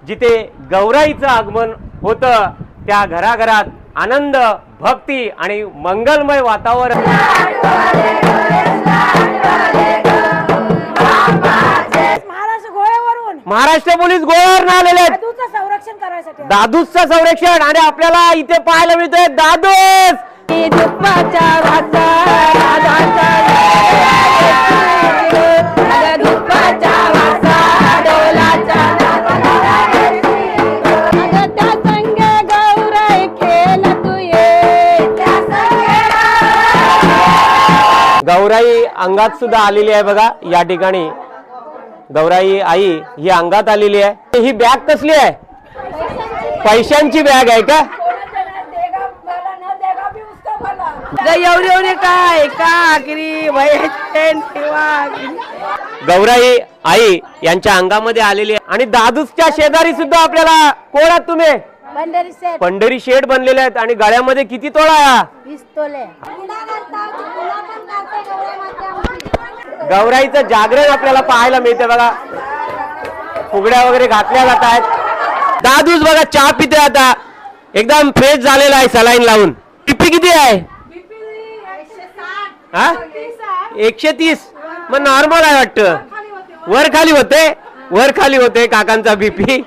जिथे गौराईचं आगमन होतं त्या घराघरात आनंद, भक्ती आणि मंगलमय वातावरण। महाराष्ट्र पोलीस गोव्यावरून आलेले आहेत संरक्षण करायसाठी, दादूसचं संरक्षण। आणि आपल्याला इथे पाहायला मिळतंय दादूस गौराई अंगात सुद्धा आलेली आहे बघा। या ठिकाणी गौराई आई ही अंगात आलेली आहे। ही बॅग कसली आहे? पैशांची बॅग आहे का? एवढी एवढी काय गौराई आई यांच्या अंगामध्ये आलेली आहे। आणि दादूसच्या शेजारी सुद्धा आपल्याला कोण आहात तुम्ही? पंढरी शेठ बनलेले आहेत। आणि गळ्यामध्ये किती तोळा आहे? 20 तोळे। गौराईचं जागरण आपल्याला पाहायला मिळते बघा। फुगड्या वगैरे घातल्या जात आहेत। दादूस बघा चहा पिते आता, एकदम फ्रेश झालेला आहे सलाईन लावून। बीपी किती आहे? 130। मग नॉर्मल आहे वाटतं। वर खाली होते काकांचा बीपी।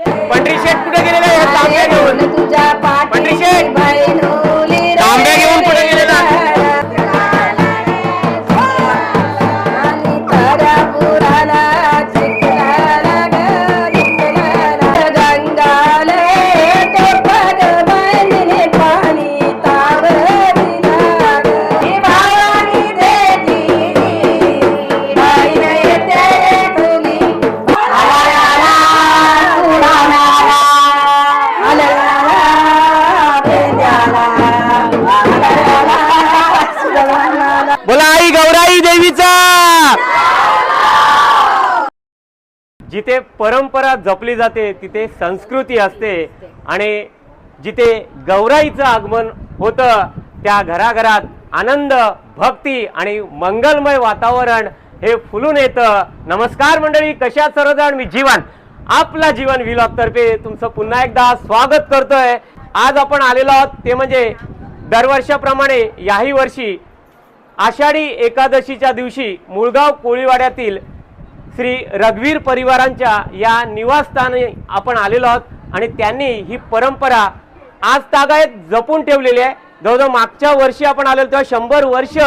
पंढरी शेठ कुठे गेलेला आहे? तांब्या घेऊन। पंढरी शेठ तांब्या घेऊन कुठे गेलेला? बोला आई गौराई देवीचा। जिथे परंपरा जपली जाते तिथे संस्कृती असते। आणि जिथे गौराईचं आगमन होतं त्या घराघरात आनंद, भक्ती आणि मंगलमय वातावरण हे फुलून येतं। नमस्कार मंडळी, कशा सर्वजण? मी जीवन, आपला जीवन व्लॉग तर्फे तुमचं पुन्हा एकदा स्वागत करतोय। आज आपण आलेलो आहोत ते म्हणजे दरवर्षाप्रमाणे याही वर्षी आषाढी एकादशीच्या दिवशी मुळगाव कोळीवाड्यातील श्री रघुवीर परिवारांच्या या निवासस्थानी आपण आलेलो आहोत। आणि त्यांनी ही परंपरा आज तागायत जपून ठेवलेली आहे। जवळजवळ मागच्या वर्षी आपण आलेलो तेव्हा 100 वर्ष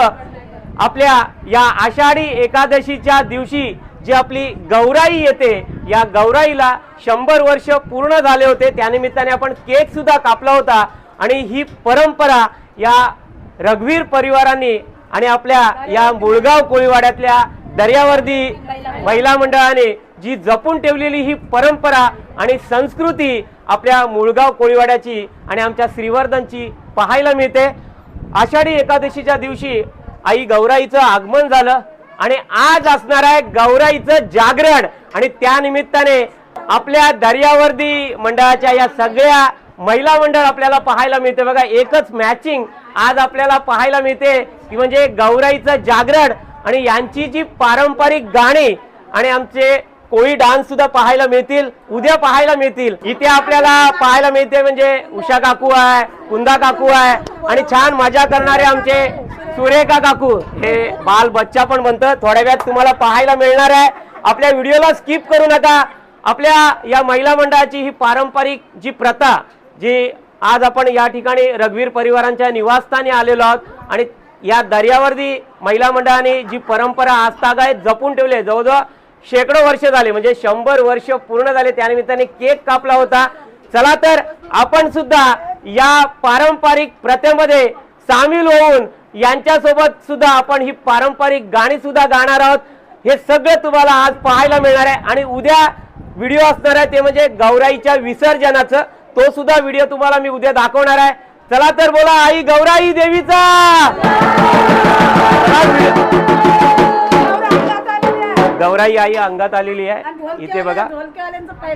आपल्या या आषाढी एकादशीच्या दिवशी जी आपली गौराई येते, या गौराईला 100 वर्ष पूर्ण झाले होते। त्यानिमित्ताने आपण केक सुद्धा कापला होता। आणि ही परंपरा या रघुवीर परिवारांनी आणि आपल्या या मुळगाव कोळीवाड्यातल्या दर्यावर्दी महिला मंडळाने जी जपून ठेवलेली ही परंपरा आणि संस्कृती आपल्या मुळगाव कोळीवाड्याची आणि आमच्या श्रीवर्धनची पाहायला मिळते। आषाढी एकादशीच्या दिवशी आई गौराईचं आगमन झालं आणि आज असणार आहे गौराईचं जागरण। आणि त्या निमित्ताने आपल्या दर्यावर्दी मंडळाच्या या सगळ्या महिला मंडळ आपल्याला पाहायला मिळते बघा। एकच मॅचिंग आज आपल्याला पाहायला मिळते की म्हणजे गौराईचं जागरण आणि यांची जी पारंपरिक गाणी आणि आमचे कोळी डान्स सुद्धा पाहायला मिळतील, उद्या पाहायला मिळतील। इथे आपल्याला पाहायला मिळते म्हणजे उषा काकू आहे, कुंदा काकू आहे आणि छान मजा करणारे आमचे सुरेखा काकू, हे बाल बच्चा पण म्हणतात। थोड्या वेळात तुम्हाला पाहायला मिळणार आहे। आपल्या व्हिडिओला स्किप करू नका। आपल्या या महिला मंडळाची ही पारंपरिक जी प्रथा, जी आज आपण या ठिकाणी रघुवीर परिवारांच्या निवासस्थानी आलेलो आहोत आणि या दर्यावर्दी महिला मंडळाने जी परंपरा आजतागायत जपून ठेवली, जवळजवळ शेकडो वर्ष झाले म्हणजे 100 वर्ष पूर्ण झाले। त्यानिमित्ताने केक कापला होता। चला तर आपण सुद्धा या पारंपरिक प्रथेमध्ये सामील होऊन यांच्यासोबत सुद्धा आपण ही पारंपरिक गाणी सुद्धा गाणार आहोत। हे सगळं तुम्हाला आज पाहायला मिळणार आहे। आणि उद्या व्हिडिओ असणार आहे ते म्हणजे गौराईच्या विसर्जनाचं, तो सुद्धा व्हिडिओ तुम्हाला मी उद्या दाखवणार आहे। चला तर बोला आई गौराई देवीचा। गौराई आई अंगात आलेली आहे। इथे बघा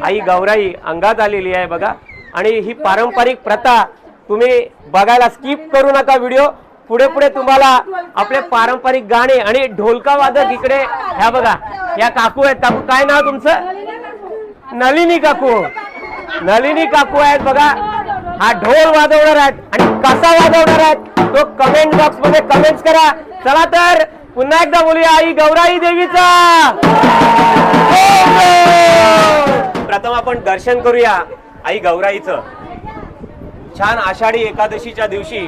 आई गौराई अंगात आलेली आहे बघा। आणि ही पारंपरिक प्रथा तुम्ही बघायला स्किप करू नका व्हिडिओ। पुढे पुढे तुम्हाला आपले पारंपरिक गाणे आणि ढोलका वादक इकडे ह्या बघा, या काकू आहेत। काकू काय नाव तुमचं? नलिनी काकू आहेत बघा. हा ढोल वाजवणार आहेत आणि कसा वाजवणार आहेत तो कमेंट बॉक्स मध्ये कमेंट्स करा. चला तर पुन्हा एकदा बोलूया आई गौराई देवीचा. प्रथम आपण दर्शन करूया आई गौराईचं. छान आषाढी एकादशीच्या दिवशी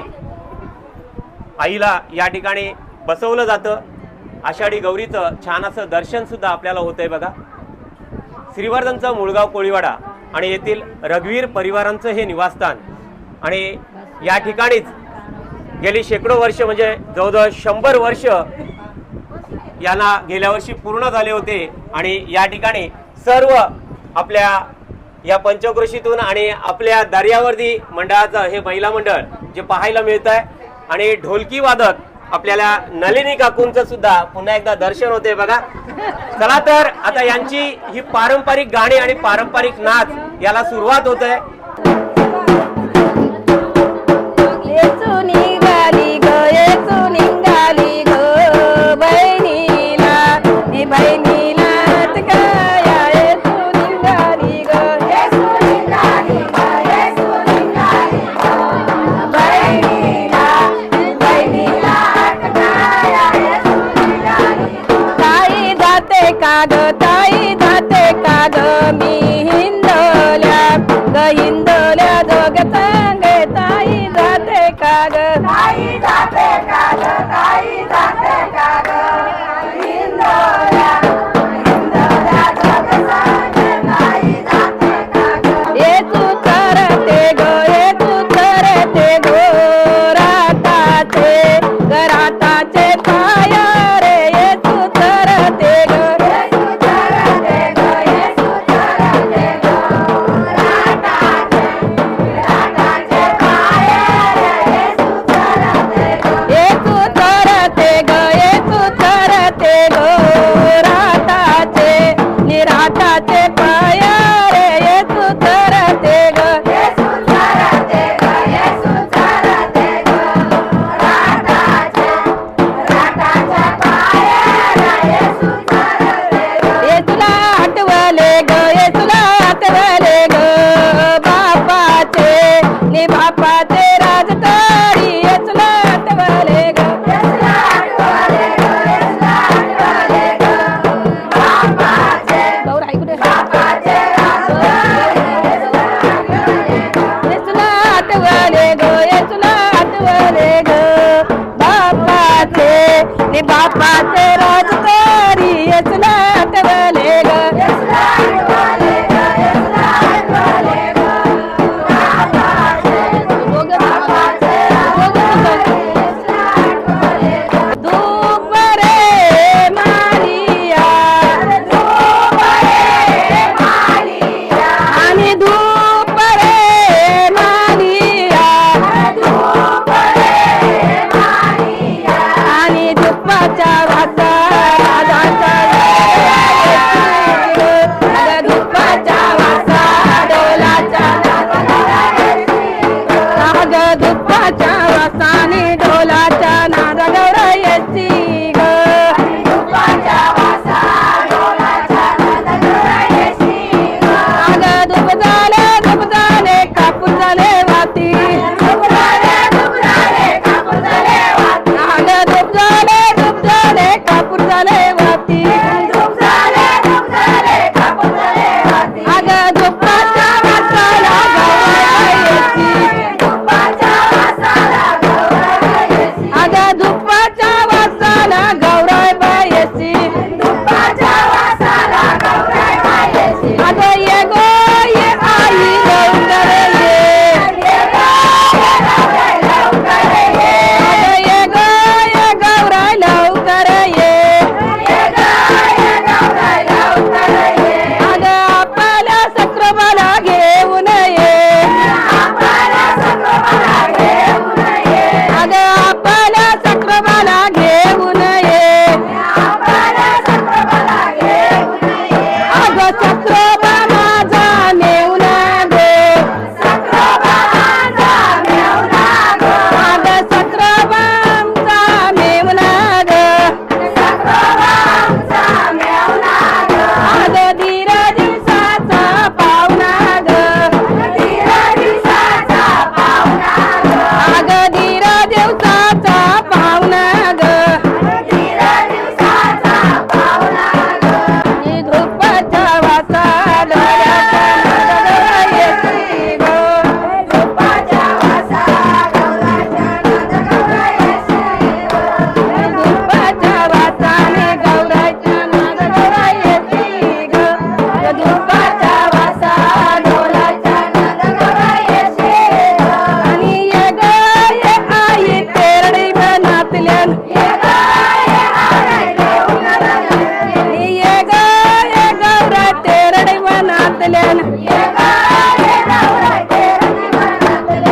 आईला या ठिकाणी बसवलं जातं. आषाढी गौरीचं छान असं दर्शन सुद्धा आपल्याला होतंय बघा. श्रीवर्धनचं मुळगाव कोळीवाडा आणि येथील रघुवीर परिवारांचं हे निवासस्थान आणि या ठिकाणीच गेली शेकडो वर्ष म्हणजे जवळजवळ 100 वर्ष यांना गेल्या वर्षी पूर्ण झाले होते आणि या ठिकाणी सर्व आपल्या या पंचक्रोशीतून आणि आपल्या दर्यावर्दी मंडळाचं हे महिला मंडळ जे पाहायला मिळत आहे आणि ढोलकी वादक आपल्याला नलिनी काकूंचं सुद्धा पुन्हा एकदा दर्शन होते बघा. चला तर आता यांची ही पारंपरिक गाणी आणि पारंपरिक नाच याला सुरुवात होत आहे. निघाली ग येचू निघाली ग बहिणीला बहिणीला काय येचू निघाली ग येचू निघाली ग येचू निघाली ग बहिणीला बहिणीला काय येचू निघाली ताई जाते का ग ताई जाते का ग मी हिंदल्या ग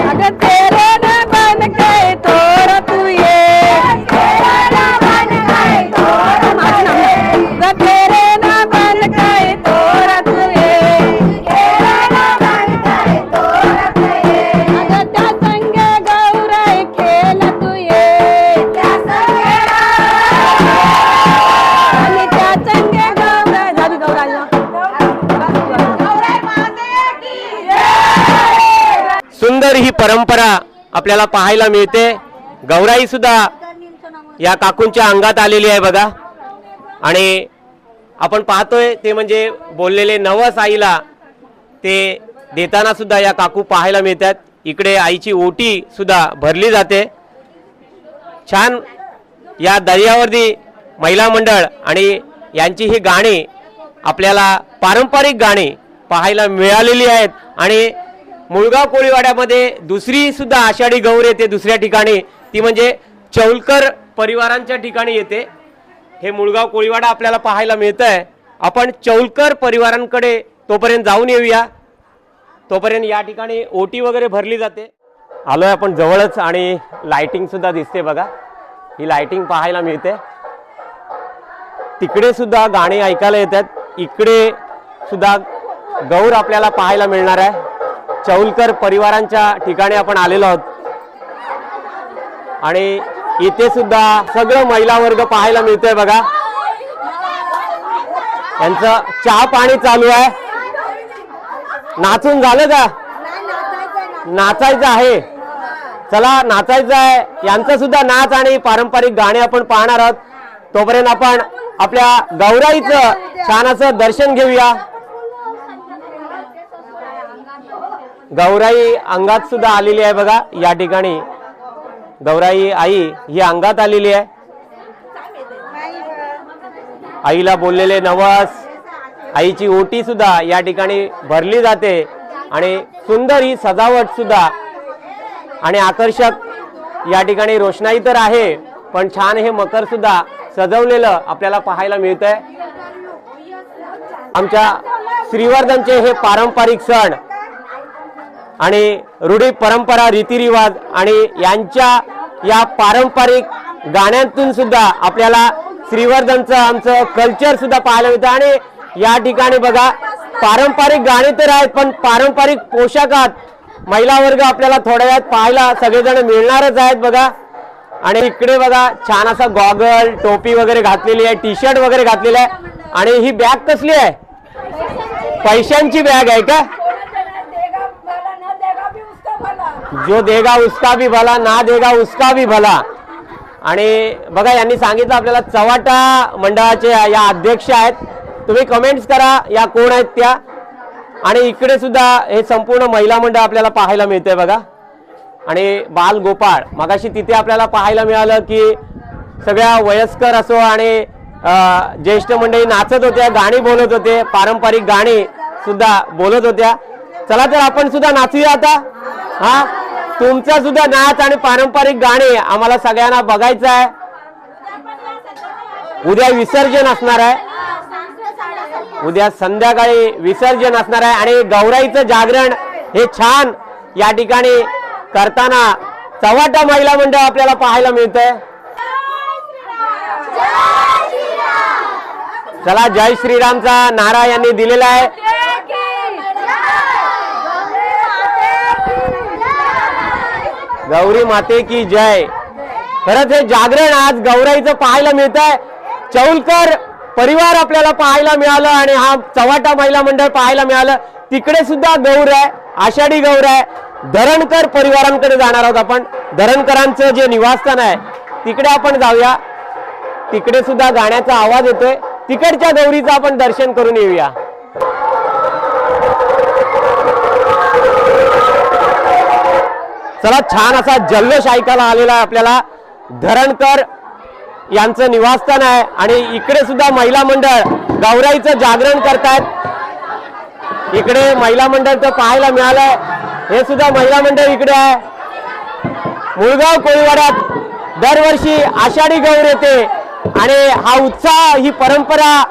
अगं तेरे ना बन गए तोरा तू ये तेरे ना बन गए तोरा तू ये अगं त्या संग गौराई खेळ तू ये आणि त्या संग गौराई झाली गौराई सुंदर ही परंपरा आपल्याला पाहायला मिळते। गौराई सुद्धा या काकूंच्या अंगात आलेली आहे बघा। आणि आपण पाहतोय ते म्हणजे बोललेले नवस आईला ते देताना सुद्धा या काकू पाहायला मिळतात। इकडे आईची ओटी सुद्धा भरली जाते। छान या दर्यावरती महिला मंडळ आणि यांची ही गाणी आपल्याला पारंपरिक गाणी पाहायला मिळालेली आहेत। आणि मुळगाव कोळीवाड्यामध्ये दुसरी सुद्धा आषाढी गौर येते दुसऱ्या ठिकाणी, ती म्हणजे चौलकर परिवारांच्या ठिकाणी येते। हे मुळगाव कोळीवाडा आपल्याला पाहायला मिळतंय। आपण चौलकर परिवारांकडे तोपर्यंत जाऊन येऊया। तोपर्यंत या ठिकाणी ओटी वगैरे भरली जाते। आलोय आपण जवळच आणि लाइटिंग सुद्धा दिसते बघा। ही लाइटिंग पाहायला मिळते। तिकडे सुद्धा गाणी ऐकायला येतात। इकडे सुद्धा गौर आपल्याला पाहायला मिळणार आहे। चौलकर परिवारांच्या ठिकाणी आपण आलेलो आहोत आणि इथे सुद्धा सगळं महिला वर्ग पाहायला मिळतोय बघा। यांचं चहा पाणी चालू आहे। नाचून झालं का? नाचायचं आहे, चला नाचायचं आहे। यांचं सुद्धा नाच आणि पारंपरिक गाणे आपण पाहणार आहोत। तोपर्यंत आपण आपल्या गौराईचं छान असं दर्शन घेऊया। गौराई अंगात सुद्धा आलेली आहे बघा। या ठिकाणी गौराई आई ही अंगात आलेली आहे। आईला बोललेले नवस, आईची ओटी सुद्धा या ठिकाणी भरली जाते आणि सुंदर ही सजावट सुद्धा आणि आकर्षक या ठिकाणी रोषणाई तर आहे, पण छान हे मकर सुद्धा सजवलेलं आपल्याला पाहायला मिळतंय। आमच्या श्रीवर्धनचे हे पारंपरिक सण आणि रूढी परंपरा रीतिरिवाज आणि यांच्या या पारंपरिक गाण्यांतून सुद्धा आपल्याला श्रीवर्धनचं आमचं कल्चर सुद्धा पाहायला मिळतं। आणि या ठिकाणी बघा पारंपरिक गाणी तर आहेत, पण पारंपरिक पोशाखात महिला वर्ग आपल्याला थोड्या वेळात पाहायला सगळेजण मिळणारच आहेत बघा। आणि इकडे बघा छान असा गॉगल टोपी वगैरे घातलेली आहे, टी शर्ट वगैरे घातलेला आहे। आणि ही बॅग कसली आहे? पैशांची बॅग आहे का? जो देगा उसका भी भला, ना देगा उसका भी भला। आणि बघा यांनी सांगितलं आपल्याला चव्हाटा मंडळाचे या अध्यक्ष आहेत। तुम्ही कमेंट्स करा या कोण आहेत त्या। आणि इकडे सुद्धा हे संपूर्ण महिला मंडळ आपल्याला पाहायला मिळतंय बघा। आणि बाल गोपाळ मगाशी तिथे आपल्याला पाहायला मिळालं की सगळ्या वयस्कर असो आणि ज्येष्ठ मंडळी नाचत होत्या, गाणी बोलत होते, पारंपरिक गाणी सुद्धा बोलत होत्या। चला तर आपण सुद्धा नाचूया आता। हा तुमचा सुद्धा नाच आणि पारंपरिक गाणे आम्हाला सगळ्यांना बघायचं आहे। उद्या विसर्जन असणार आहे, उद्या संध्याकाळी विसर्जन असणार आहे। आणि गौराईचं जागरण हे छान या ठिकाणी करताना चव्हाटा महिला मंडळ आपल्याला पाहायला मिळतंय। चला जय श्रीरामचा नारा यांनी दिलेला आहे। गौरी माते की जय। खरंच हे जागरण आज गौराईचं पाहायला मिळत आहे। चौलकर परिवार आपल्याला पाहायला मिळालं आणि हा चव्हाटा महिला मंडळ पाहायला मिळालं। तिकडे सुद्धा गौर आहे, आषाढी गौर आहे। धरणकर परिवारांकडे जाणार आहोत आपण। धरणकरांचं जे निवासस्थान आहे तिकडे आपण जाऊया। तिकडे सुद्धा गाण्याचा आवाज येतोय, तिकडच्या गौरीचं आपण दर्शन करून येऊया। चला छान असा जल्लोष ऐकायला आलेला आहे आपल्याला। धरणकर यांचं निवासस्थान आहे आणि इकडे सुद्धा महिला मंडळ गौराईचं जागरण करतायत। इकडे महिला मंडळचं पाहायला मिळालंय, हे सुद्धा महिला मंडळ इकडे आहे। मुळगाव कोळीवाड्यात दरवर्षी आषाढी गौर येते आणि हा उत्साह, ही परंपरा,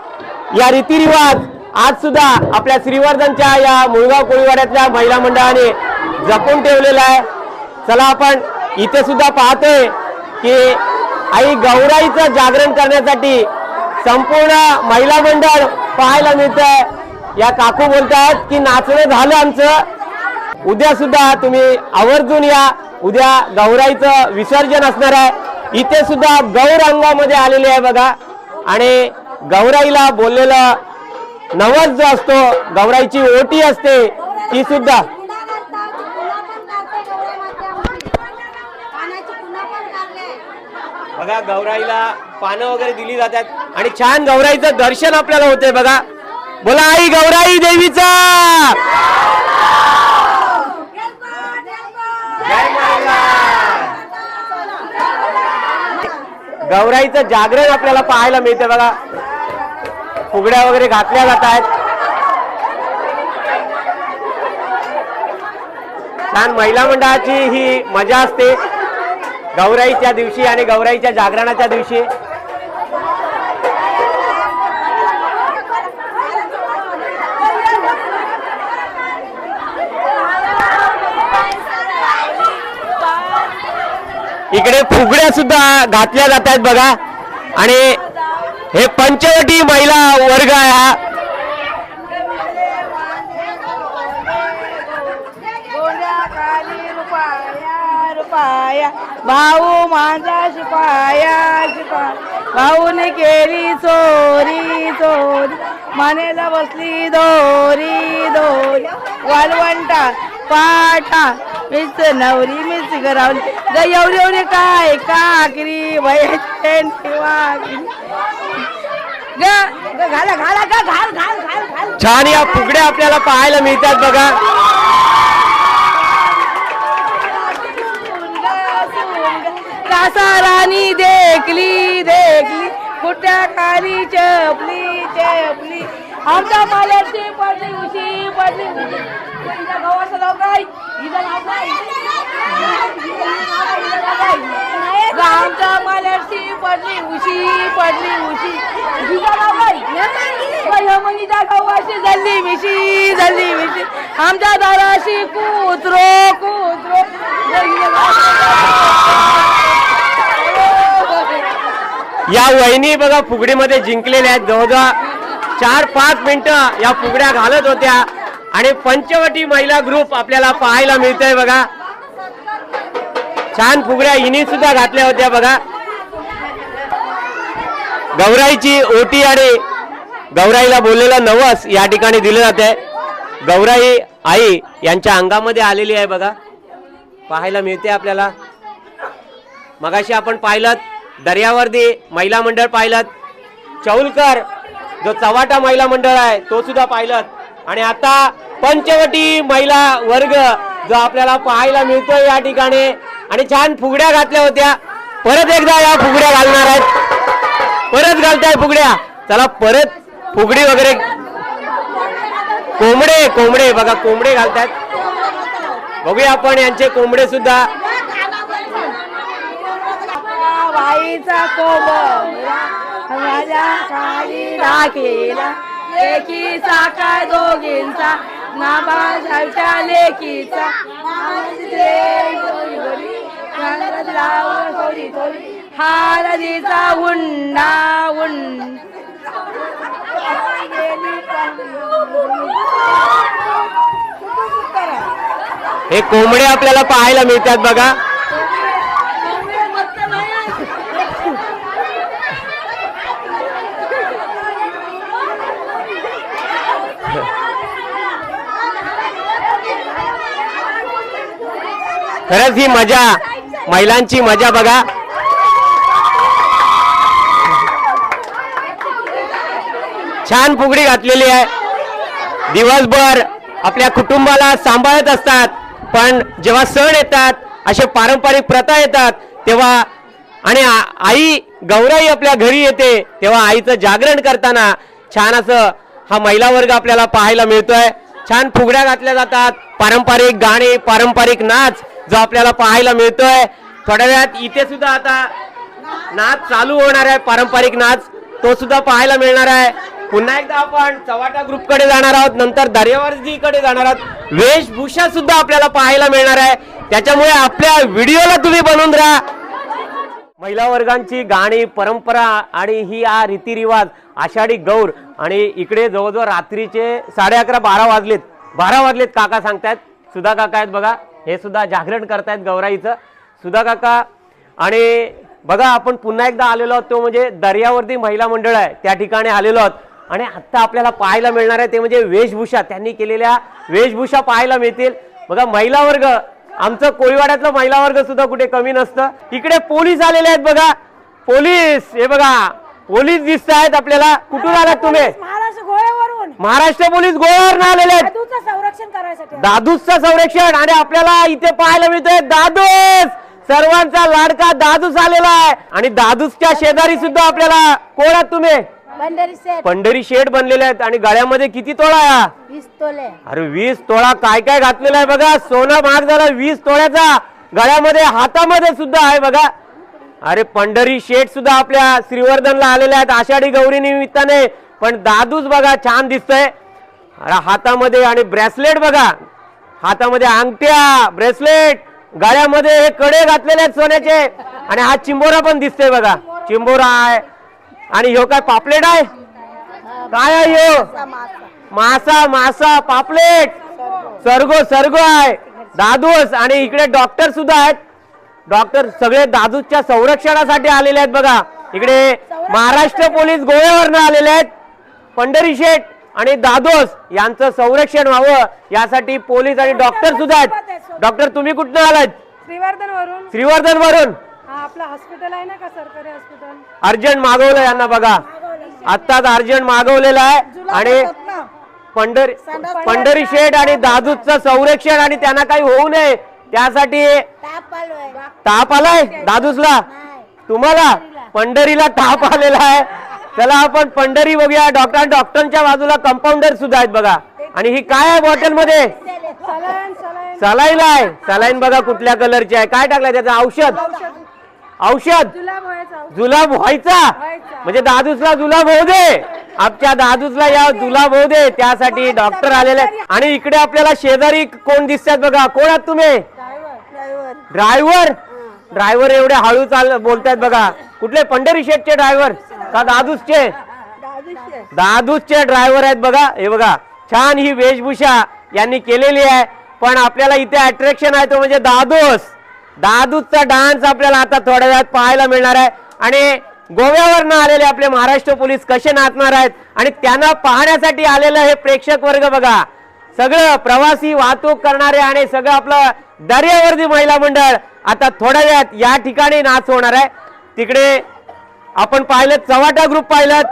या रीतिरिवाज आज सुद्धा आपल्या श्रीवर्धनच्या या मुळगाव कोळीवाड्यातल्या महिला मंडळाने जपून ठेवलेला आहे. चला आपण इथे सुद्धा पाहतोय की आई गौराईचं जागरण करण्यासाठी संपूर्ण महिला मंडळ पाहायला मिळतंय. या काकू बोलतायत की नाचणं झालं आमचं, उद्या सुद्धा तुम्ही आवर्जून या. उद्या गौराईचं विसर्जन असणार आहे. इथे सुद्धा गौर अंगामध्ये आलेले आहे बघा. आणि गौराईला बोललेलं नवस जो असतो, गौराईची ओटी असते ती सुद्धा बघा. गौराईला पानं वगैरे दिली जातात आणि छान गौराईचं दर्शन आपल्याला होते बघा. बोला आई गौराई देवीचा जय महाराज. गौराईचं जागरण आपल्याला पाहायला मिळते बघा. फुगड्या वगैरे घातल्या जात आहेत. छान महिला मंडळाची ही मजा असते गौराईच्या दिवशी आणि गौराईच्या जागरणाच्या दिवशी. इकडे फुगड्या सुद्धा घातल्या जात आहेत बघा. आणि हे पंचवटी महिला वर्ग आहे हा. रुपाया भाऊ माझा शिपाया शिपाया, भाऊने केली चोरी चोरी, मानेला बसली दोरी दोरी, वालवंटा पाटा मीच नवरी मीच गरावली, ग एवढी एवढी काय काकरी वयाचे घाला घाला का घाल घाल घाल घाल. छान या फुगड्या आपल्याला पाहायला मिळतात बघा. कासारानी देखली देखली, कुठ्या खाली चपली चपली, आमच्या माल्याची पडली उशी पडली उशी. गावाचं नाव काय? हिचं नाव काय? आमच्या माल्याची पडली उशी पडली उशी, हिचं नाव काय? मनीच्या गावाशी जल्ली मिशी जल्ली मिशी, आमच्या दाराशी कुत्रो कुत्रो. या वहिनी बघा फुगडीमध्ये जिंकलेल्या आहेत. जवळजवळ 4-5 मिनिटं या फुगड्या घालत होत्या आणि पंचवटी महिला ग्रुप आपल्याला पाहायला मिळतंय बघा. छान फुगड्या हिनी सुद्धा घातल्या होत्या बघा. गौराईची ओटी आणि गौराईला बोललेलं नवस या ठिकाणी दिलं जाते. गौराई आई यांच्या अंगामध्ये आलेली आहे बघा, पाहायला मिळते आपल्याला. मगाशी आपण पाहिलं दर्यावर्दी महिला मंडळ पाहिलं, चौलकर जो चव्हाटा महिला मंडळ आहे तो सुद्धा पाहिलं, आणि आता पंचवटी महिला वर्ग जो आपल्याला पाहायला मिळतोय या ठिकाणी. आणि छान फुगड्या घातल्या होत्या. परत एकदा या फुगड्या घालणार आहेत, परत घालताय फुगड्या. चला परत फुगडी वगैरे. कोंबडे कोंबडे बघा, कोंबडे घालतात. बघूया आपण यांचे कोंबडे सुद्धा. बाईचा कोंबडा माझ्या खाली राखेला, लेकीचा काय दोघींचा, नाबाच्या लेकीचा, हारदीचा हुंडा हुंड. हे कोंबडे आपल्याला पाहायला मिळतात बघा. खरंच ही मजा, महिलांची मजा बघा. छान फुगडी घातलेली आहे. दिवसभर आपल्या कुटुंबाला सांभाळत असतात, पण जेव्हा सण येतात, असे पारंपरिक प्रथा येतात तेव्हा, आणि आई गौराई आपल्या घरी येते तेव्हा आईचं जागरण करताना छान असं हा महिला वर्ग आपल्याला पाहायला मिळतोय. छान फुगड्या घातल्या जातात, पारंपरिक गाणी, पारंपरिक नाच जो आपल्याला पाहायला मिळतोय. थोड्या वेळात इथे सुद्धा आता नाच चालू होणार आहे, पारंपरिक नाच तो सुद्धा पाहायला मिळणार आहे. पुन्हा एकदा आपण चव्हाटा ग्रुप कडे जाणार आहोत, नंतर दर्यावर्दी कडे जाणार आहोत. वेशभूषा सुद्धा आपल्याला पाहायला मिळणार आहे, त्याच्यामुळे आपल्या व्हिडिओला तुम्ही बनवून राहा. महिला वर्गांची गाणी परंपरा आणि ही हा रीतिरिवाज आषाढी गौर. आणि इकडे जवळजवळ रात्रीचे 11:30 12 वाजलेत काका सांगतायत. सुधा काका आहेत बघा, हे सुद्धा जागरण करतायत गौराईचं. सुधा काका, आणि बघा आपण पुन्हा एकदा आलेलो आहोत, तो म्हणजे दर्यावर्दी महिला मंडळ आहे त्या ठिकाणी आलेलो आहोत. आणि आता आपल्याला पाहायला मिळणार आहे ते म्हणजे वेशभूषा, त्यांनी केलेल्या वेशभूषा पाहायला मिळतील. बघा महिला वर्ग, आमचं कोळीवाड्यातलं महिला वर्ग सुद्धा कुठे कमी नसतं. इकडे पोलीस आलेले आहेत बघा, पोलीस, हे बघा पोलीस दिसत आहेत आपल्याला. कुठून आलात तुम्ही? महाराष्ट्र गोव्यावरून. महाराष्ट्र पोलीस गोव्यावरून आलेले आहेत दादूचं संरक्षण करायसाठी. दादूसचं संरक्षण. आणि आपल्याला इथे पाहायला मिळतंय दादूस, सर्वांचा लाडका दादूस आलेला आहे. आणि दादूसच्या शेजारी सुद्धा आपल्याला, कोण आहात तुम्ही? पंढरी शेठ बनलेले आहेत. आणि गळ्यामध्ये किती तोळा आहे? 20 तोळे. अरे 20 तोळा, काय काय घातलेलं आहे बघा. सोनं महाग झालं 20 तोळ्याचा. गळ्यामध्ये हातामध्ये सुद्धा आहे बघा. अरे पंढरी शेठ सुद्धा आपल्या श्रीवर्धनला आलेले आहेत आषाढी गौरी निमित्ताने. पण दादूच बघा छान दिसतंय. अरे हातामध्ये आणि ब्रेसलेट बघा, हातामध्ये अंगठ्या, ब्रेसलेट, गळ्यामध्ये हे कडे घातलेले आहेत सोन्याचे. आणि हा चिंबोरा पण दिसतोय बघा, चिंबोरा आहे. आणि ह्यो काय पापलेट आहे? काय आहे ह्यो? मासा, मासा, पापलेट, सरगो आहे दादूस. आणि इकडे डॉक्टर सुद्धा आहेत. डॉक्टर सगळे दादूसच्या संरक्षणासाठी आलेले आहेत बघा. इकडे महाराष्ट्र पोलीस गोव्यावरून आलेले आहेत. पंढरी शेठ आणि दादोस यांचं संरक्षण व्हावं यासाठी पोलीस आणि डॉक्टर सुद्धा आहेत. डॉक्टर तुम्ही कुठून आलात? श्रीवर्धन वरून. आपला हॉस्पिटल आहे ना का, सरकारी हॉस्पिटल. अर्जंट मागवलं यांना बघा, आत्ताच अर्जंट मागवलेलं आहे. आणि पंढरी शेठ आणि दादूसचं संरक्षण आणि त्यांना काही होऊ नये त्यासाठी. ताप आलाय दादूसला? तुम्हाला पंढरीला ताप आलेला आहे. चला आपण पंढरी बघूया. डॉक्टरांच्या बाजूला कंपाऊंडर सुद्धा आहेत बघा. आणि ही काय आहे बॉटल मध्ये? सलाईन आहे. सलाईन बघा कुठल्या कलरची आहे, काय टाकलंय त्याचं? औषध जुलाब व्हायचा, म्हणजे दादूसला जुलाब होऊ दे, आमच्या दादूसला या जुलाब होऊ दे त्यासाठी डॉक्टर आलेले आहेत. आणि इकडे आपल्याला शेजारी कोण दिसतात बघा, कोण आहात तुम्ही? ड्रायव्हर एवढे हळू बोलतायत बघा. कुठले? पंढरी शेठचे ड्रायव्हर का दादूसचे? दादूसचे ड्रायव्हर आहेत बघा. हे बघा छान ही वेशभूषा यांनी केलेली आहे. पण आपल्याला इथे अट्रॅक्शन आहे तो म्हणजे दादूसचा डान्स आपल्याला आता थोड्या वेळात पाहायला मिळणार आहे. आणि गोव्यावरनं आलेले आपले महाराष्ट्र पोलीस कसे नाचणार आहेत आणि त्यांना पाहण्यासाठी आलेलं हे प्रेक्षक वर्ग बघा. सगळं प्रवासी वाहतूक करणारे आणि सगळं आपलं दर्यावर्दी महिला मंडळ आता थोड्या वेळात या ठिकाणी नाच होणार आहे. तिकडे आपण पाहिलं चव्हाटा ग्रुप पाहिलं,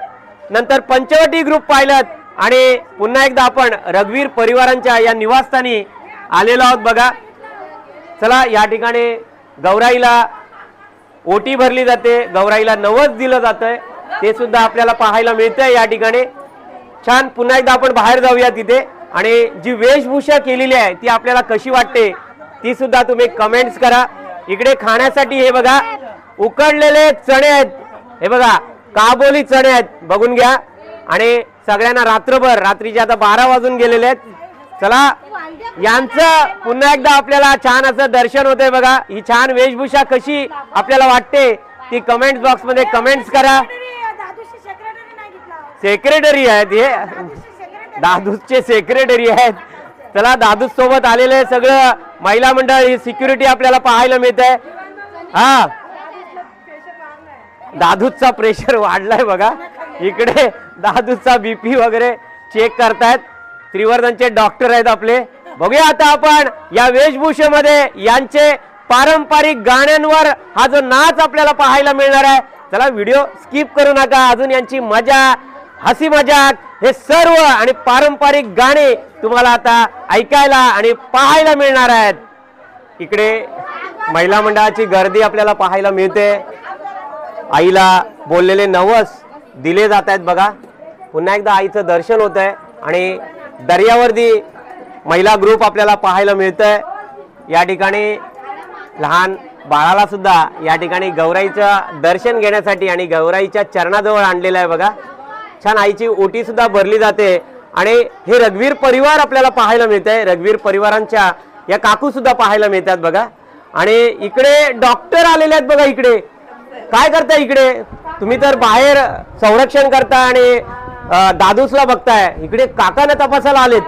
नंतर पंचवटी ग्रुप पाहिलं, आणि पुन्हा एकदा आपण रघुवीर परिवारांच्या या निवासस्थानी आलेलो आहोत बघा. चला या ठिकाणी गौराईला ओटी भरली जाते, गौराईला नवस दिलं जातंय, ते सुद्धा आपल्याला पाहायला मिळतंय या ठिकाणी. छान. पुन्हा एकदा आपण बाहेर जाऊया तिथे. आणि जी वेशभूषा केलेली आहे ती आपल्याला कशी वाटते ती सुद्धा तुम्ही कमेंट्स करा. इकडे खाण्यासाठी हे बघा उकडलेले चणे आहेत, हे बघा काबोली चणे आहेत, बघून घ्या. आणि सगळ्यांना रात्रभर, रात्रीचे आता 12 वाजून गेलेले आहेत. चला यांचं पुन्हा एकदा आपल्याला छान असं दर्शन होतंय बघा. ही छान वेशभूषा कशी आपल्याला वाटते ती कमेंट बॉक्स मध्ये कमेंट्स करा. सेक्रेटरी आहेत हे, दादूसचे सेक्रेटरी आहेत. चला दादूस सोबत आलेले सगळं महिला मंडळ, ही सिक्युरिटी आपल्याला पाहायला मिळत आहे. हा, दादूसचा प्रेशर वाढलाय बघा. इकडे दादूसचा बीपी वगैरे चेक करतायत. श्रीवर्धनचे डॉक्टर आहेत आपले. बघूया आता आपण या वेशभूषेमध्ये यांचे पारंपरिक गाण्यांवर हा जो नाच आपल्याला पाहायला मिळणार आहे. चला व्हिडिओ स्किप करू नका. अजून यांची मजा, हसी मजाक हे सर्व आणि पारंपरिक गाणे तुम्हाला आता ऐकायला आणि पाहायला मिळणार आहेत. इकडे महिला मंडळाची गर्दी आपल्याला पाहायला मिळते. आईला बोललेले नवस दिले जात आहेत बघा. पुन्हा एकदा आईचं दर्शन होत आहे. आणि दर्यावर्दी महिला ग्रुप आपल्याला पाहायला मिळतंय. या ठिकाणी लहान बाळाला सुद्धा या ठिकाणी गौराईचं दर्शन घेण्यासाठी आणि गौराईच्या चरणाजवळ आणलेलं आहे बघा. छान आईची ओटी सुद्धा भरली जाते आणि हे रघुवीर परिवार आपल्याला पाहायला मिळत आहे. रघुवीर परिवारांच्या या काकू सुद्धा पाहायला मिळतात बघा. आणि इकडे डॉक्टर आलेले आहेत बघा. इकडे काय करताय? इकडे तुम्ही तर बाहेर संरक्षण करता आणि दादूसला बघताय, इकडे काकांना तपासायला आलेत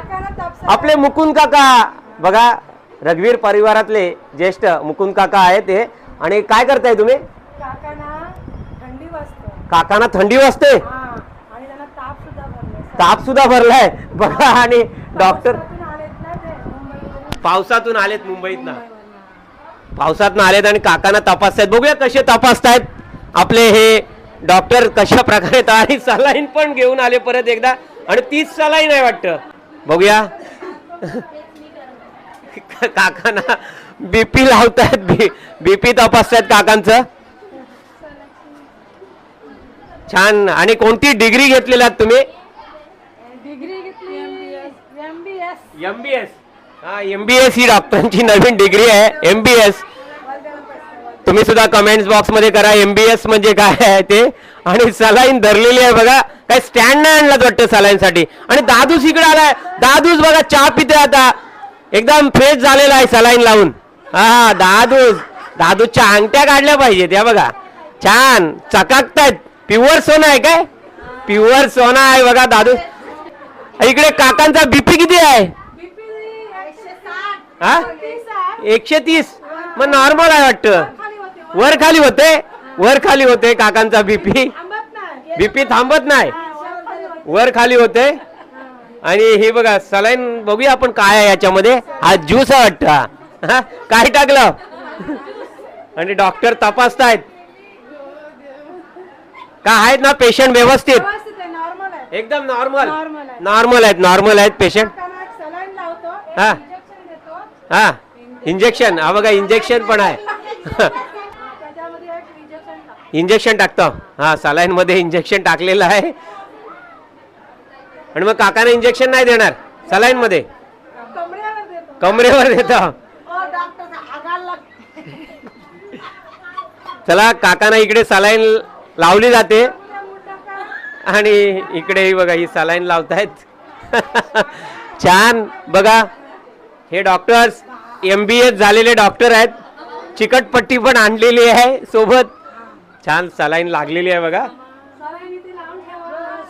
आपले मुकुंद काका बघा. रघुवीर परिवारातले ज्येष्ठ मुकुंद काका आहेत ते. आणि काय करताय तुम्ही? काकांना थंडी वाजते, ताप सुद्धा भरलाय बघा. आणि डॉक्टर पावसातून आलेत, मुंबईत पावसातून आलेत आणि काकांना तपासतायत. बघूया कसे तपासतायत आपले हे डॉक्टर, कशा प्रकारे. आणि सलाईन पण घेऊन आले परत एकदा आणि 30 सलाईन आहे वाटतं. बघूया काकांना बीपी लावतायत, बीपी तपासतायत काकांचं. छान. आणि कोणती डिग्री घेतलेली आहात तुम्ही? MBS. हा, MBS ही डॉक्टरांची नवीन डिग्री आहे, MBS. तुम्ही सुद्धा कमेंट्स बॉक्स मध्ये करा MBS म्हणजे काय आहे ते. आणि सलाईन धरलेली आहे बघा. काय स्टँड नाही आणलाच वाटतं सलाईन साठी. आणि दादूस इकडे आलाय. दादूस बघा चहा पिते आता, एकदम फ्रेश झालेला आहे सलाईन लावून. हा, दादूच्या अंगठ्या काढल्या पाहिजे त्या बघा, छान चकाकतायत. प्युअर सोना आहे काय? प्युअर सोना आहे बघा दादू. इकडे काकांचा बीपी किती आहे? हा, 130. मग नॉर्मल आहे वाटतं. वर खाली होते काकांचा बीपी. बीपी थांबत नाही, वर खाली होते. आणि हे बघा सलाईन बघूया आपण काय आहे याच्यामध्ये. हा ज्यूस आहे वाटतं. हा, काय टाकलं? आणि डॉक्टर तपासतायत का आहेत ना पेशंट व्यवस्थित? एकदम नॉर्मल आहेत पेशंट. हा हा, इंजेक्शन. हा बघा इंजेक्शन पण आहे. इंजेक्शन टाकतो. हा, सलाईन मध्ये इंजेक्शन टाकलेलं आहे. आणि मग काकाने इंजेक्शन नाही देणार सलाईन मध्ये, कमरेवर देतो. चला, काकांना इकडे सलाईन लावली जाते आणि इकडे बघा ही सलाईन लावतायत. छान बघा. हे डॉक्टर्स MBS झालेले डॉक्टर आहेत. चिकटपट्टी पण आणलेली आहे सोबत. छान सलाईन लागलेली आहे बघा.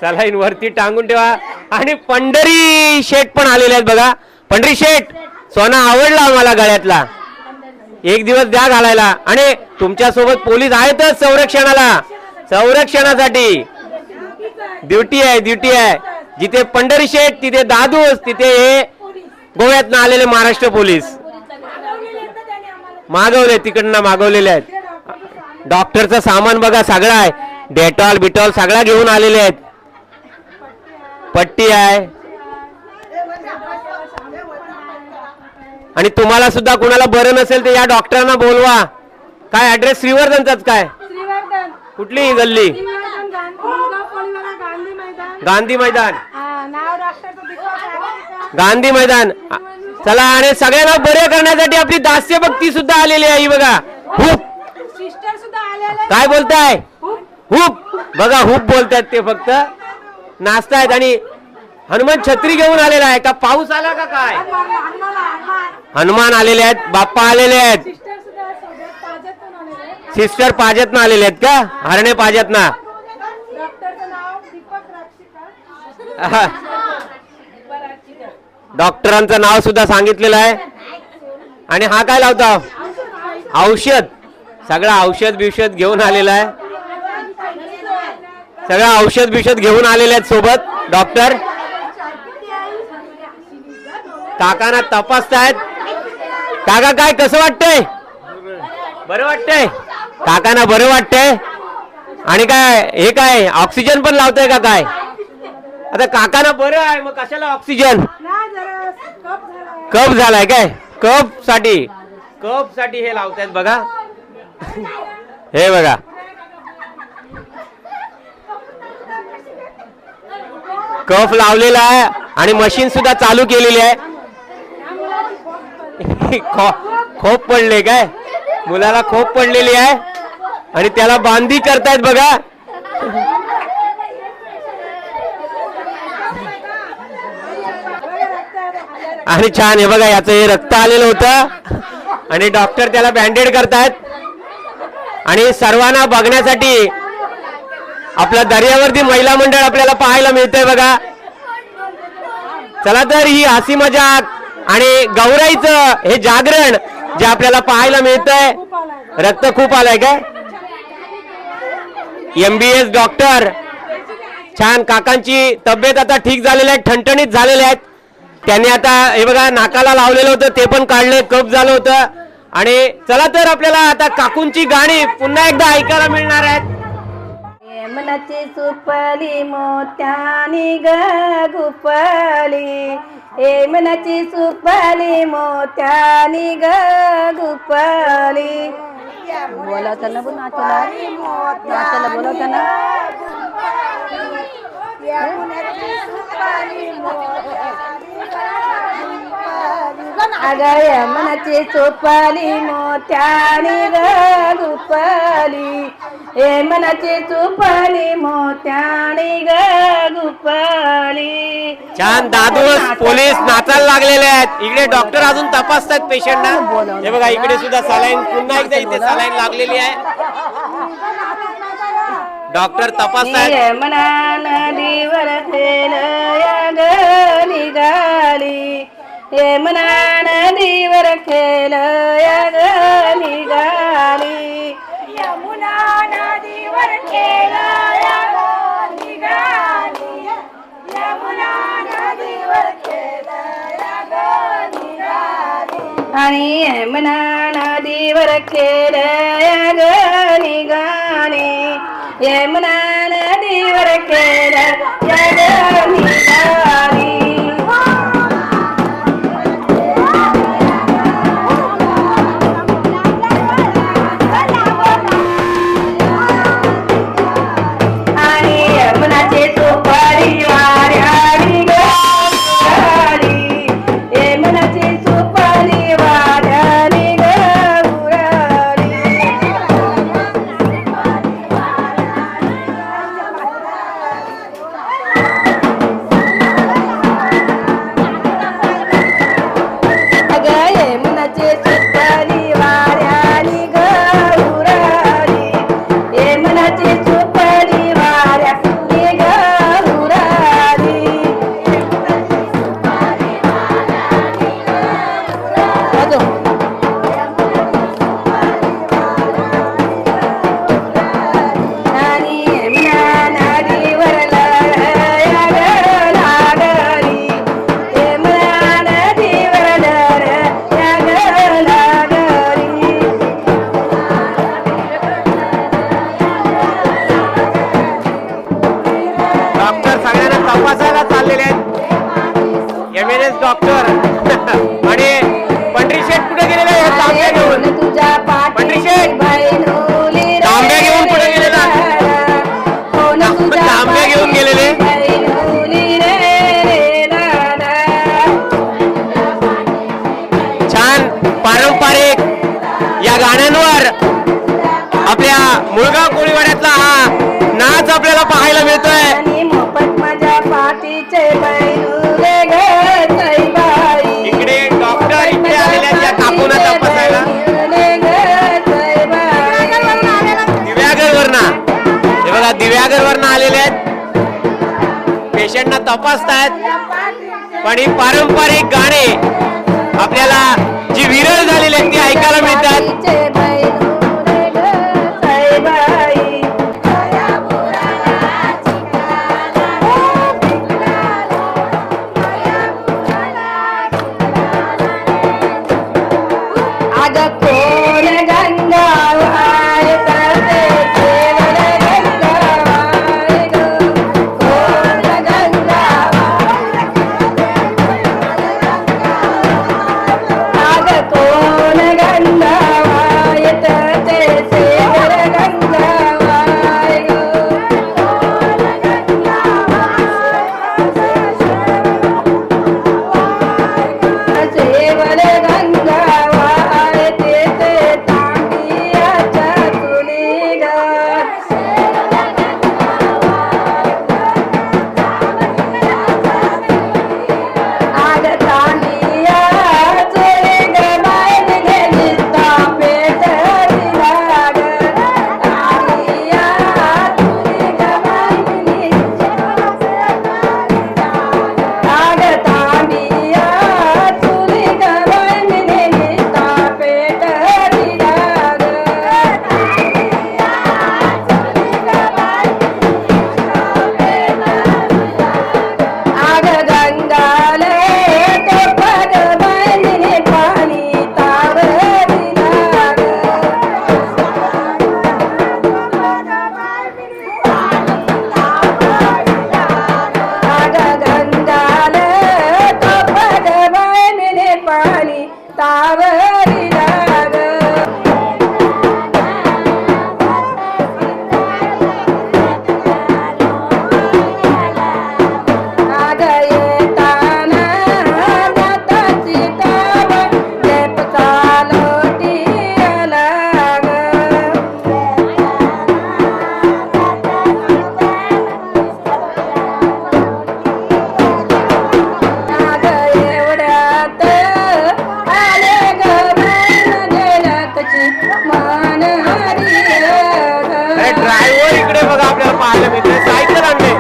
सलाईन वरती टांगून ठेवा. आणि पंढरी शेठ पण आलेले आहेत बघा. पंढरी शेठ, सोना आवडला मला गळ्यातला, एक दिवस द्या घालायला. आणि तुमच्या सोबत पोलीस आहेतच संरक्षणासाठी. ड्युटी आहे. जिथे पंढरी शेठ तिथे दादूस, तिथे हे गोव्यातनं आलेले महाराष्ट्र पोलीस मागवले, तिकडनं मागवलेले आहेत. डॉक्टरचं सामान बघा सगळं आहे. डेटॉल बिटॉल सगळा घेऊन आलेले आहेत. पट्टी आहे. आणि तुम्हाला सुद्धा कुणाला बरं नसेल तर या डॉक्टरांना बोलवा. काय ऍड्रेस? श्रीवर्धनचाच काय? कुठली गल्ली? गांधी मैदान. गांधी मैदान. चला. आणि सगळ्यांना बरे करण्यासाठी आपली दास्य भक्ती सुद्धा आलेली आहे बघा. हुप. काय बोलताय? हुप बघा, हुप बोलतायत ते. फक्त नाचतायत. आणि हनुमान छत्री घेऊन आलेला आहे का? पाऊस आला का काय? हनुमान आलेले आहेत, बाप्पा आलेले आहेत. सिस्टर पाजतनं आलेले आहेत का? हरणे पाजतनं. डॉक्टरांचं नाव सुद्धा सांगितलेलं आहे. आणि हा काय लावता? औषध. सगळं औषध बिषध घेऊन आलेलं आहे. सगळं औषध बिषध घेऊन आलेले आहेत सोबत डॉक्टर. काकांना तपासतायत. काका काय कसं वाटतंय? बरं वाटतंय? काकांना बरं वाटतंय. आणि काय हे काय ऑक्सिजन पण लावताय का काय? आता काकांना बरं आहे मग कशाला ऑक्सिजन? कफ झालाय काय? कफ साठी हे लावतायत बघा. हे बघा. कफ लावलेला आहे आणि मशीन सुद्धा चालू केलेली आहे. खोप पडले काय? मुलाला खोप पडलेली आहे आणि त्याला बांधी करतायत बघा. आणि छान हे बघा याचं हे रक्त आलेलं होतं आणि डॉक्टर त्याला बँडेड करतायत आणि सर्वांना बघण्यासाठी आपल्या दर्यावरती महिला मंडळ आपल्याला पाहायला मिळतंय बघा. चला तर ही हसी मजाक आणि गौराईचं हे जागरण जे आपल्याला पाहायला मिळतंय. रक्त खूप आलंय काय? MBS डॉक्टर छान. काकांची तब्येत आता ठीक झालेली आहे, ठणठणीत झालेले आहेत. त्यांनी आता हे बघा नाकाला लावलेलं होतं ते पण काढले, कफ झालं होतं. आणि चला तर आपल्याला आता काकूंची गाणी पुन्हा एकदा ऐकायला मिळणार आहेत. मनाची सुपली मोत्यानी ग गुपली, ए मनाची सुपली मोत्यानी ग गुपली. बोलवताना पण नाचायला बोलवताना अगं मनाची चोपाली मोत्यानी ग गुपली, ए मनाची चोपाली मोत्यानी ग गुपली. छान. दादोस पोलीस नाचायला लागलेले आहेत. इकडे डॉक्टर अजून तपासतात पेशंटना. हे बघा इकडे सुद्धा सलाईन, पुन्हा एकदा इथे सलाईन लागलेली आहे. डॉक्टर तपासतात. मना नदीवर खेळ निघाली, हे मना नदीवर खेळ निघाली, यमुना नदीवर खेळ निघाली, यमुना नदीवर खेळ निघाली, आणि यमुना नदीवर खेळ निघाली, यमुना नदीवर खेळ निघाली. आणि यमुनाची सुपारी वाऱ्यानी गळाली, यमुनाची सुपारी वाऱ्यानी गळाली. अगं यमुनाची सुपारी वाऱ्यानी गळाली, यमुनाची सुपारी वाऱ्यानी गळाली. आणि यमुना नदीवर लहऱ्या लागली, यमुना नदीवर लहऱ्या लागली. डॉक्टर सगळ्यांना तपासायला चाललेले आहेत. MNS डॉक्टर आणि पंढरी शेठ कुठे गेलेले आहेत? तांब्या घेऊन. तुझ्या पंढरी शेठ तांब्या घेऊन कुठे गेलेला? तांब्या घेऊन गेलेले. छान पारंपरिक या गाण्यांवर आपल्या मुळगाव कोळीवाड्यातला हा नाच आपल्याला पाहायला मिळतोय. आणि मोफत माझ्या पाठीचे बैनुले ग बाई, इकडे डॉक्टर इकडे आलेले आहेत या काकूना तपासायला. दिव्यागरवरना हे बघा दिव्यागरवरनं आलेले आहेत. पेशंटना तपासतायत. पण ही पारंपरिक गाणे आपल्याला जी विरळ झालेली आहेत ती ऐकायला मिळतात. कोण गंगावाय करते केवळ गंगावाय ग, कोण गंगावाय, अग कोण गंगावाय करते केवळ गंगावाय ग, केवळ गंगावाय तेथे तांडियाच्या तुनी ग, आग तांडियाच्या तावरी लाग नाग येताना नाताची ताव लेप चालोटी लाग नाग एवढ्यात आले गवन गेल्यातची मान हरी अरे ड्रायव्हर इकडे बघा आपल्याला पाहायला मिळते सायकल आणले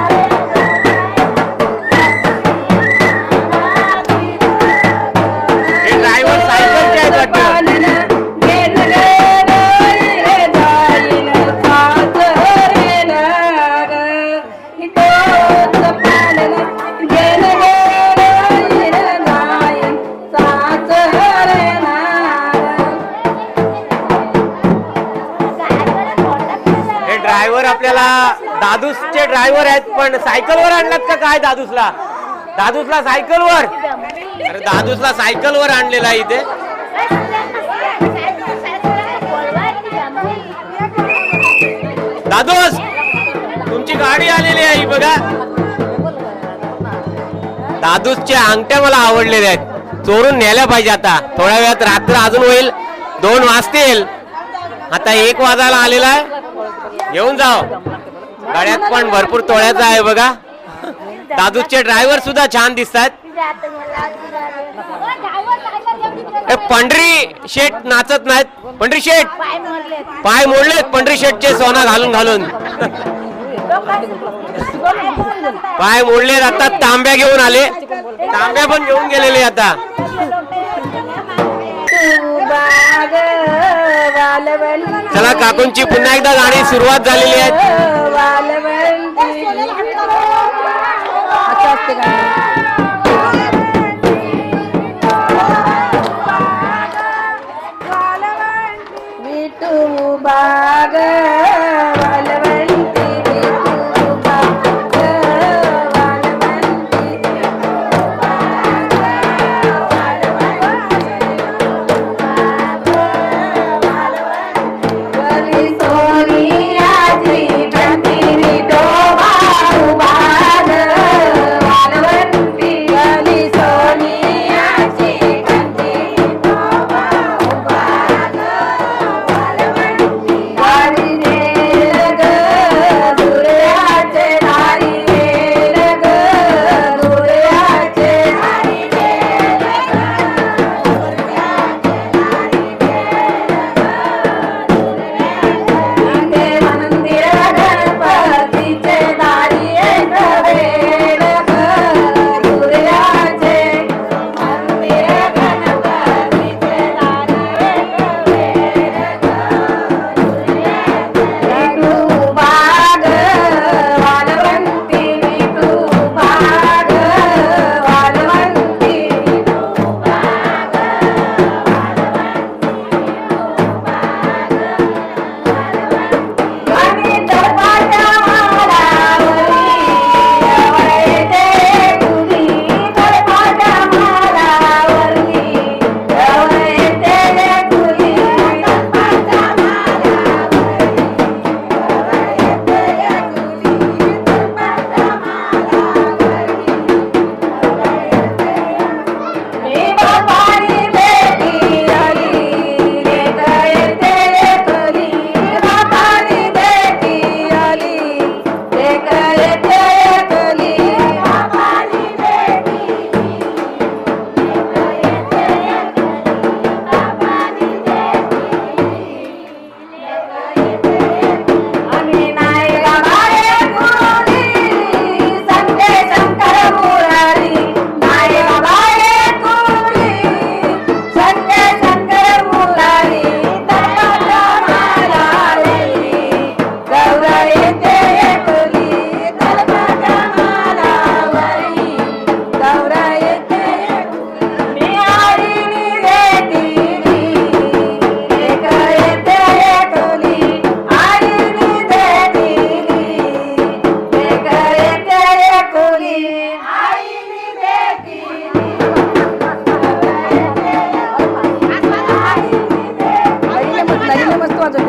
हे ड्रायव्हर सायकलचे आहेत वाटतं हे ड्रायव्हर आपल्याला दादूसचे ड्रायव्हर आहेत पण सायकलवर आणलात का काय दादूसला दादूसला सायकलवर अरे दादूसला सायकलवर आणलेला आहे इथे दादूस तुमची गाडी आलेली आहे ही बघा दादूसच्या अंगठ्या मला आवर्डलेल्या आहेत चोरून न्यायला पाहिजे आता थोड्या वेळात रात्र अजून होईल 2 वाजतील आता 1 वाजायला आलेला आहे घेऊन जाओ गाड्यात पण भरपूर तोळ्याचा आहे बघा दादूचे ड्रायव्हर सुद्धा छान दिसतात पंढरी शेठ नाचत नाहीत पंढरी शेठ पाय मोडलेत पंढरी शेठचे सोना घालून घालून पाय मोडलेत आता तांब्या घेऊन आले तांब्या पण घेऊन गेलेले आता चला काकूंची पुन्हा एकदा गाणी सुरुवात झालेली आहे विठू बाग वालवंती विठू बाग वालवंती वली सोनियाची प्रतिरी डोबा बाग वालवंती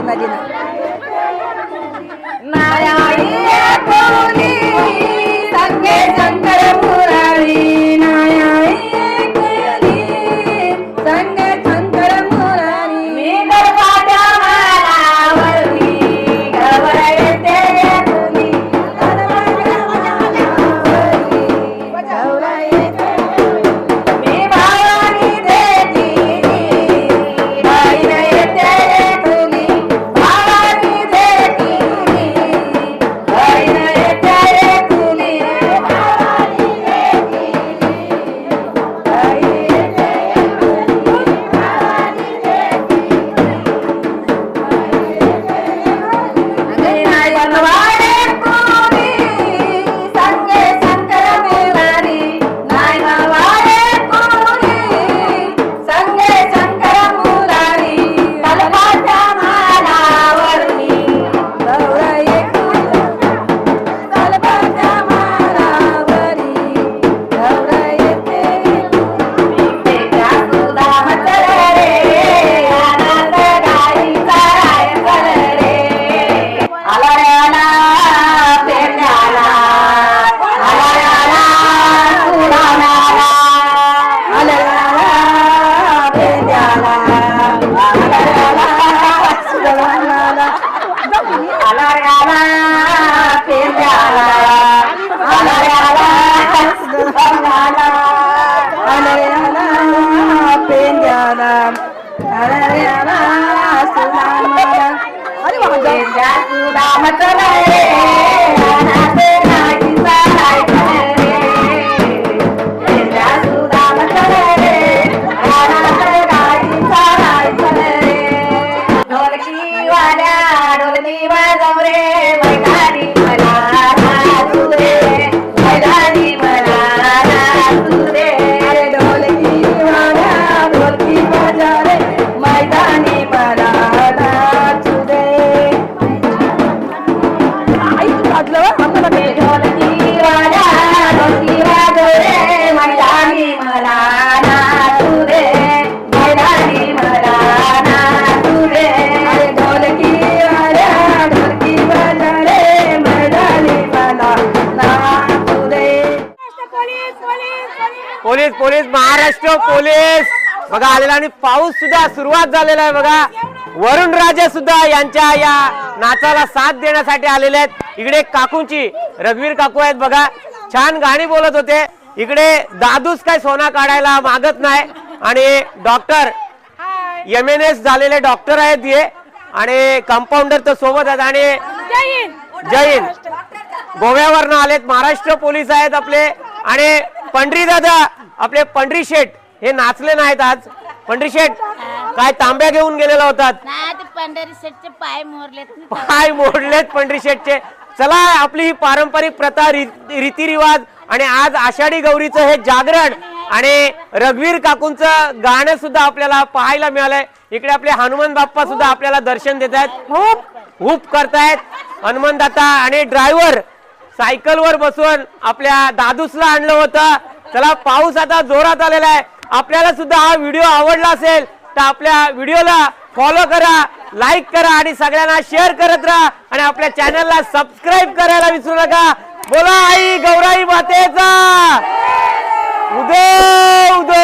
नदीनं नारायणी कोणी संगे शंकर मुरारी नारायणी कोणी संगे शंकर मुरारी मी गरबाच्या मालावरती गवर येते तुम्ही गरबाच्या मालावरती गवर येते मी भावानी देती बाईन येते तुम्ही भावानी देती बाईन येते तुम्ही भावानी देती बाई येते भावानी देती नाही बनवाडे कोणी संगे शंकर मुरारी नाही बनवाडे कोणी संगे शंकर मुरारी तलवाच्या मालावरती गौर येते तलवाच्या मालावरी गौर येते पेट्या सुद्धा म्हटलं रे आनंद गाईचा राय कर रे आला रे आला पेट्याला आला रे आला सुराणाला आला रे आला पेट्याला आला रे आला सुराणाला आला रे आला पेट्याला आला रे आला सुराणाला आला रे आला पेट्याला आला रे आला सुराणाला पेट्या सुद्धा म्हटलं रे आनंद गाईचा राय कर रे पेट्या सुद्धा म्हटलं रे आनंद गाईचा राय कर रे ढोलकी वाजव रे मैदानी मला नाचू रे मैदानी मला नाचू रे अरे ढोलकी वाजा रे मैदानी मला नाचू रे आई तू वाजलं ढोलकी वाजव रे मैदानी मला नाचू रे मैदानी मला नाचू रे अरे ढोलकी वाजा रे मैदानी मला नाचू रे पोलीस पोलीस महाराष्ट्र पोलीस बघा आलेला आणि पाऊस सुद्धा सुरुवात झालेला आहे बघा. वरुण राजे सुद्धा यांच्या या नाचाला साथ देण्यासाठी आलेले आहेत. इकडे काकूंची रघुवीर काकू आहेत बघा, छान गाणी बोलत होते. इकडे दादूस काय सोना काढायला मागत नाही आणि डॉक्टर MNS झालेले डॉक्टर आहेत हे आणि कंपाऊंडर तर सोबत आहेत आणि जय हिंद गोव्यावरनं आलेत. महाराष्ट्र पोलीस आहेत आपले आणि पंढरी दादा आपले पंढरी शेठ हे नाचले नाहीत आज. पंढरी शेठ काय तांब्या घेऊन गेलेला होतात, नाही ते पंढरी शेठचे पाय मोडलेत. पाय मोडलेत पंढरी शेठचे. चला आपली ही पारंपरिक प्रथा रीतिरिवाज आणि आज आषाढी गौरीचं हे जागरण आणि रघुवीर काकूंचं गाणं सुद्धा आपल्याला पाहायला मिळालंय. इकडे आपले हनुमान बाप्पा सुद्धा आपल्याला दर्शन देत आहेत, हुप करतायत हनुमान दाता आणि ड्रायव्हर सायकलवर बसवून आपल्या दादूसला आणलं होतं. चला पाऊस आता जोरात आलेला आहे. आपल्याला सुद्धा हा व्हिडिओ आवडला असेल तर आपल्या व्हिडिओला फॉलो करा, लाईक करा आणि सगळ्यांना शेअर करत राहा आणि आपल्या चॅनलला सबस्क्राईब करायला विसरू नका. बोला आई गौराई मातेचा उदो उदो.